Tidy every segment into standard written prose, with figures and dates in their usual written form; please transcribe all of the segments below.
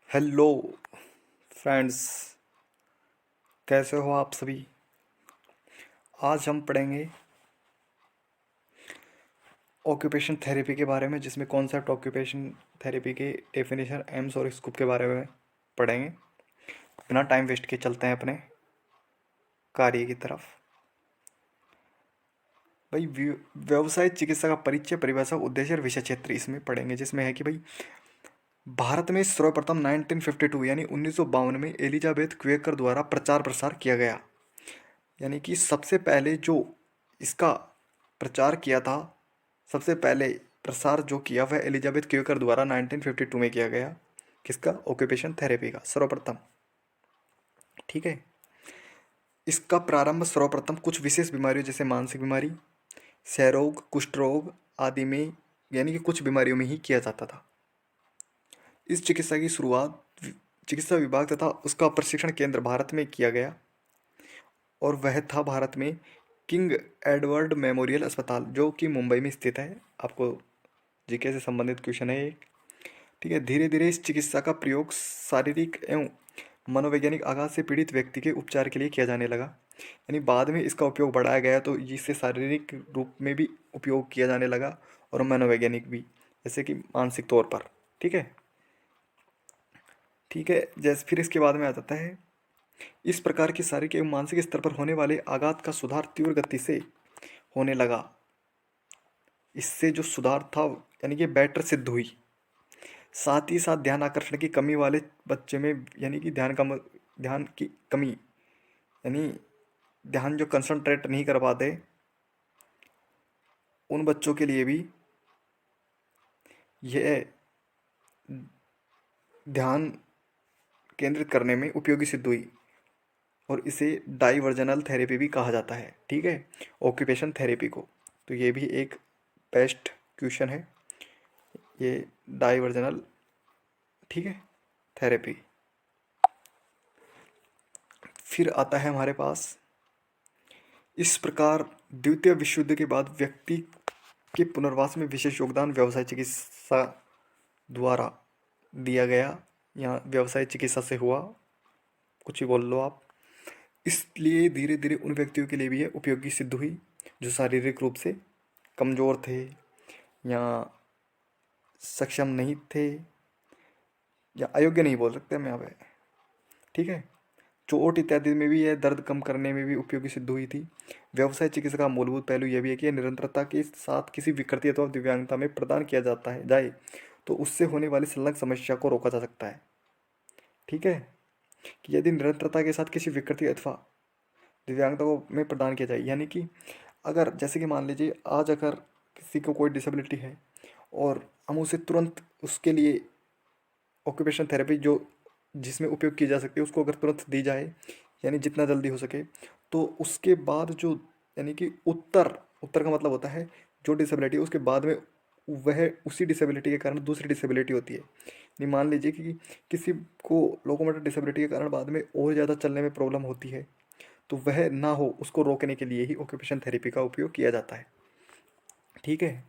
Hello friends, कैसे हो आप सभी। आज हम पढ़ेंगे ऑक्यूपेशन थेरेपी के बारे में, जिसमें कॉन्सेप्ट ऑक्यूपेशन थेरेपी के डेफिनेशन, एम्स और स्कोप के बारे में पढ़ेंगे। बिना टाइम वेस्ट के चलते हैं अपने कार्य की तरफ। भाई, व्यवसाय चिकित्सा का परिचय, परिभाषा, उद्देश्य और विषय क्षेत्र इसमें पढ़ेंगे, जिसमें है कि भाई भारत में सर्वप्रथम 1952 यानी 1952 में एलिजाबेथ क्वेकर द्वारा प्रचार प्रसार किया गया। यानी कि सबसे पहले जो इसका प्रचार किया था, सबसे पहले प्रसार जो किया वह एलिजाबेथ क्यूकर द्वारा 1952 में किया गया। किसका? ऑक्यूपेशन थेरेपी का, सर्वप्रथम। ठीक है। इसका प्रारंभ सर्वप्रथम कुछ विशेष बीमारियों जैसे मानसिक बीमारी, क्षय रोग, कुष्ठ रोग आदि में, यानी कि कुछ बीमारियों में ही किया जाता था। इस चिकित्सा की शुरुआत चिकित्सा विभाग तथा उसका प्रशिक्षण केंद्र भारत में किया गया, और वह था भारत में किंग एडवर्ड मेमोरियल अस्पताल, जो कि मुंबई में स्थित है। आपको जीके से संबंधित क्वेश्चन है एक। ठीक है। धीरे धीरे इस चिकित्सा का प्रयोग शारीरिक एवं मनोवैज्ञानिक आघात से पीड़ित व्यक्ति के उपचार के लिए किया जाने लगा। यानी बाद में इसका उपयोग बढ़ाया गया, तो इससे शारीरिक रूप में भी उपयोग किया जाने लगा और मनोवैज्ञानिक भी, जैसे कि मानसिक तौर पर। ठीक है। ठीक है। जैसे फिर इसके बाद में आ जाता है, इस प्रकार की शारीरिक एवं मानसिक स्तर पर होने वाले आघात का सुधार तीव्र गति से होने लगा। इससे जो सुधार था, यानी कि बेटर सिद्ध हुई। साथ ही साथ ध्यान आकर्षण की कमी वाले बच्चे में, यानी कि ध्यान की कमी, यानी ध्यान जो कंसंट्रेट नहीं कर पाते, उन बच्चों के लिए भी यह ध्यान केंद्रित करने में उपयोगी सिद्ध हुई, और इसे डाइवर्जनल थेरेपी भी कहा जाता है। ठीक है। ऑक्यूपेशन थेरेपी को, तो ये भी एक बेस्ट क्वेश्चन है, ये डाइवर्जनल। ठीक है, थेरेपी। फिर आता है हमारे पास, इस प्रकार द्वितीय विश्व युद्ध के बाद व्यक्ति के पुनर्वास में विशेष योगदान व्यवसाय चिकित्सा द्वारा दिया गया, या व्यवसाय चिकित्सा से हुआ, कुछ ही बोल लो आप। इसलिए धीरे धीरे उन व्यक्तियों के लिए भी यह उपयोगी सिद्ध हुई जो शारीरिक रूप से कमज़ोर थे, या सक्षम नहीं थे, या अयोग्य नहीं बोल सकते हम यहाँ पे। ठीक है। चोट इत्यादि में भी यह दर्द कम करने में भी उपयोगी सिद्ध हुई थी। व्यवसाय चिकित्सा का मूलभूत पहलू यह भी है कि यह निरंतरता के साथ किसी विकृति अथवा दिव्यांगता में प्रदान किया जाता है जाए, तो उससे होने वाली संलग्न समस्या को रोका जा सकता है। ठीक है। कि यदि निरंतरता के साथ किसी विकृति अथवा दिव्यांगता को में प्रदान किया जाए, यानी कि अगर जैसे कि मान लीजिए आज अगर किसी को कोई डिसेबिलिटी है, और हम उसे तुरंत उसके लिए ऑक्यूपेशन थेरेपी जो जिसमें उपयोग की जा सकती है उसको अगर तुरंत दी जाए, यानी जितना जल्दी हो सके, तो उसके बाद जो, यानी कि उत्तर उत्तर का मतलब होता है जो डिसेबिलिटी है उसके बाद में वह उसी डिसेबिलिटी के कारण दूसरी डिसेबिलिटी होती है। नहीं, मान लीजिए कि किसी को लोकोमोटर डिसेबिलिटी के कारण बाद में और ज़्यादा चलने में प्रॉब्लम होती है, तो वह ना हो उसको रोकने के लिए ही ऑक्यूपेशन थेरेपी का उपयोग किया जाता है। ठीक है।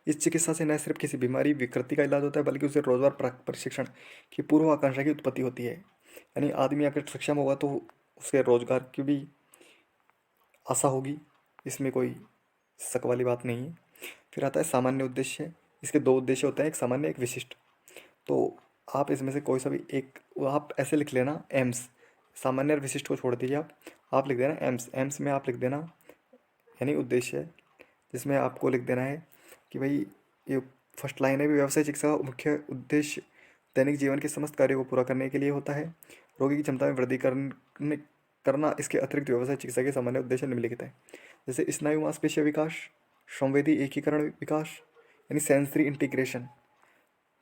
इस चिकित्सा से न सिर्फ किसी बीमारी विकृति का इलाज होता है, बल्कि उसे रोजगार प्रशिक्षण की पूर्व आकांक्षा की उत्पत्ति होती है। यानी आदमी अगर सक्षम होगा तो उसे रोजगार की भी आशा होगी, इसमें कोई शक वाली बात नहीं है। फिर आता है सामान्य उद्देश्य। इसके दो उद्देश्य होते हैं, एक सामान्य, एक विशिष्ट। तो आप इसमें से कोई सा भी एक आप ऐसे लिख लेना, एम्स। सामान्य और विशिष्ट को छोड़ दीजिए, आप लिख देना एम्स। एम्स में आप लिख देना, यानी उद्देश्य, जिसमें आपको लिख देना है कि भाई ये फर्स्ट लाइन है भी, व्यवसाय चिकित्सा का मुख्य उद्देश्य दैनिक जीवन के समस्त कार्यों को पूरा करने के लिए होता है। रोगी की क्षमता में वृद्धि करना इसके अतिरिक्त व्यवसाय चिकित्सा के सामान्य उद्देश्य निम्नलिखित है। जैसे स्नायु मांसपेशिया विकास, संवेदी एकीकरण विकास, यानी सेंसरी इंटीग्रेशन,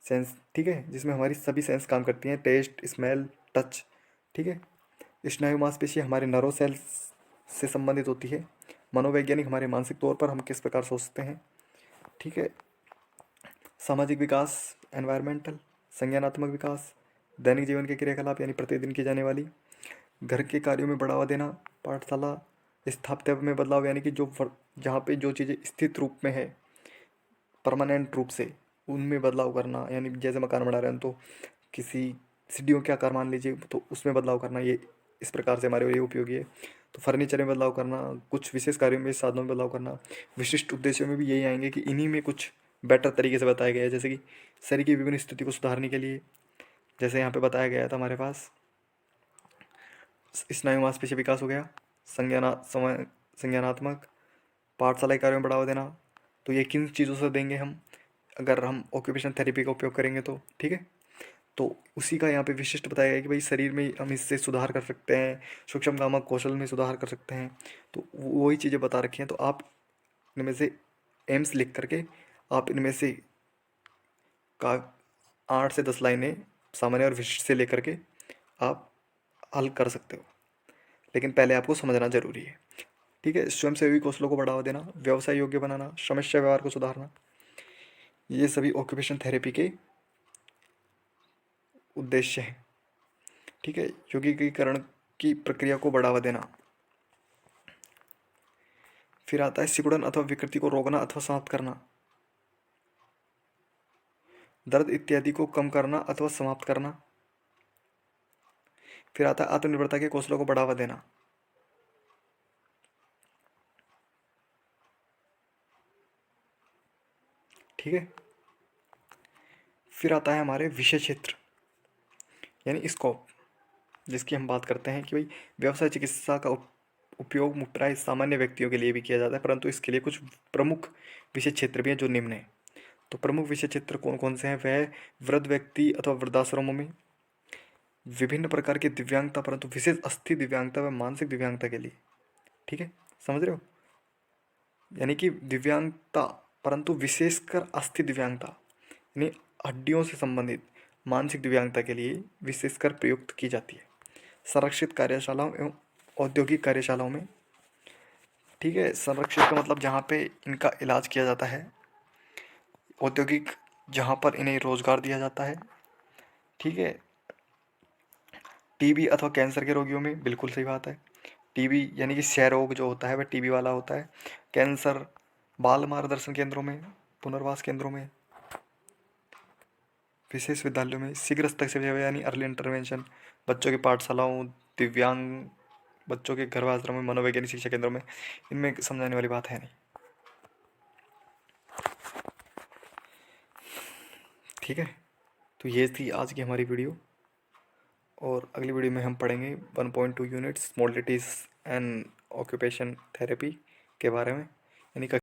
सेंस। ठीक है। जिसमें हमारी सभी सेंस काम करती हैं, टेस्ट, स्मेल, टच। ठीक है। स्नायु मांसपेशियाँ हमारे नर्व सेल्स से संबंधित होती है। मनोवैज्ञानिक हमारे मानसिक तौर पर हम किस प्रकार सोचते हैं। ठीक है। सामाजिक विकास, एनवायरमेंटल, संज्ञानात्मक विकास, दैनिक जीवन के क्रियाकलाप यानी प्रतिदिन की जाने वाली, घर के कार्यों में बढ़ावा देना, पाठशाला स्थापत्य में बदलाव, यानी कि जहाँ पे जो चीज़ें स्थित रूप में है परमानेंट रूप से, उनमें बदलाव करना, यानी जैसे मकान बना रहे हैं तो किसी सीढ़ियों के आकार मान लीजिए तो उसमें बदलाव करना, ये इस प्रकार से हमारे लिए उपयोगी है। तो फर्नीचर में बदलाव करना, कुछ विशेष कार्यों में, साधनों में बदलाव करना, विशिष्ट उद्देश्यों में भी यही आएंगे कि इन्हीं में कुछ बेटर तरीके से बताया गया है। जैसे कि शरीर की विभिन्न स्थिति को सुधारने के लिए, जैसे यहाँ पे बताया गया था हमारे पास स्नायु मांसपेशी विकास हो गया, संज्ञानात्मक, पाठशाला कार्यों में बढ़ावा देना। तो ये किन चीज़ों से देंगे हम, अगर हम ऑक्यूपेशन थेरेपी का उपयोग करेंगे तो, ठीक है। तो उसी का यहाँ पे विशिष्ट बताया गया है कि भाई शरीर में हम इससे सुधार कर सकते हैं, सूक्ष्म कामक कौशल में सुधार कर सकते हैं। तो वही चीज़ें बता रखी हैं। तो आप इनमें से एम्स लिख करके आप इनमें से का 8 से 10 लाइनें सामान्य और विशिष्ट से लेकर के आप हल कर सकते हो, लेकिन पहले आपको समझना जरूरी है, ठीक है। स्वयंसेवी कौशलों को बढ़ावा देना, व्यवसाय योग्य बनाना, समस्या व्यवहार को सुधारना, ये सभी ऑक्यूपेशन थेरेपी के उद्देश्य हैं, ठीक है। यौगिकीकरण की प्रक्रिया को बढ़ावा देना। फिर आता है सिकुड़न अथवा विकृति को रोकना अथवा समाप्त करना, दर्द इत्यादि को कम करना अथवा समाप्त करना। फिर आता है आत्मनिर्भरता के कौशलों को बढ़ावा देना, ठीक है। फिर आता है हमारे विषय क्षेत्र यानी स्कोप, जिसकी हम बात करते हैं कि भाई व्यवसाय चिकित्सा का उपयोग मुख्यतः सामान्य व्यक्तियों के लिए भी किया जाता है, परंतु इसके लिए कुछ प्रमुख विषय क्षेत्र भी हैं जो निम्न हैं। तो प्रमुख विषय क्षेत्र कौन कौन से हैं, वह वृद्ध व्यक्ति अथवा वृद्धाश्रमों में, विभिन्न प्रकार की दिव्यांगता परंतु विशेष अस्थि दिव्यांगता व मानसिक दिव्यांगता के लिए, ठीक है, समझ रहे हो। यानी कि दिव्यांगता परंतु विशेषकर अस्थि दिव्यांगता यानी हड्डियों से संबंधित मानसिक दिव्यांगता के लिए विशेषकर प्रयुक्त की जाती है संरक्षित कार्यशालाओं एवं औद्योगिक कार्यशालाओं में, ठीक है। संरक्षित का मतलब जहाँ पे इनका इलाज किया जाता है, औद्योगिक जहाँ पर इन्हें रोजगार दिया जाता है, ठीक है। टीबी अथवा कैंसर के रोगियों में, बिल्कुल सही बात है। टीबी यानी कि क्षय रोग जो होता है वह टीबी वाला होता है। कैंसर, बाल मार्गदर्शन केंद्रों में, पुनर्वास केंद्रों में, विशेष विद्यालयों में, शीघ्र हस्तक्षेप यानी अर्ली इंटरवेंशन, बच्चों की पाठशालाओं, दिव्यांग बच्चों के गर्भ आश्रम में, मनोवैज्ञानिक शिक्षा केंद्रों में, इनमें समझाने वाली बात है नहीं, ठीक है। तो ये थी आज की हमारी वीडियो, और अगली वीडियो में हम पढ़ेंगे 1.2 units modalities and occupation therapy के बारे में, यानी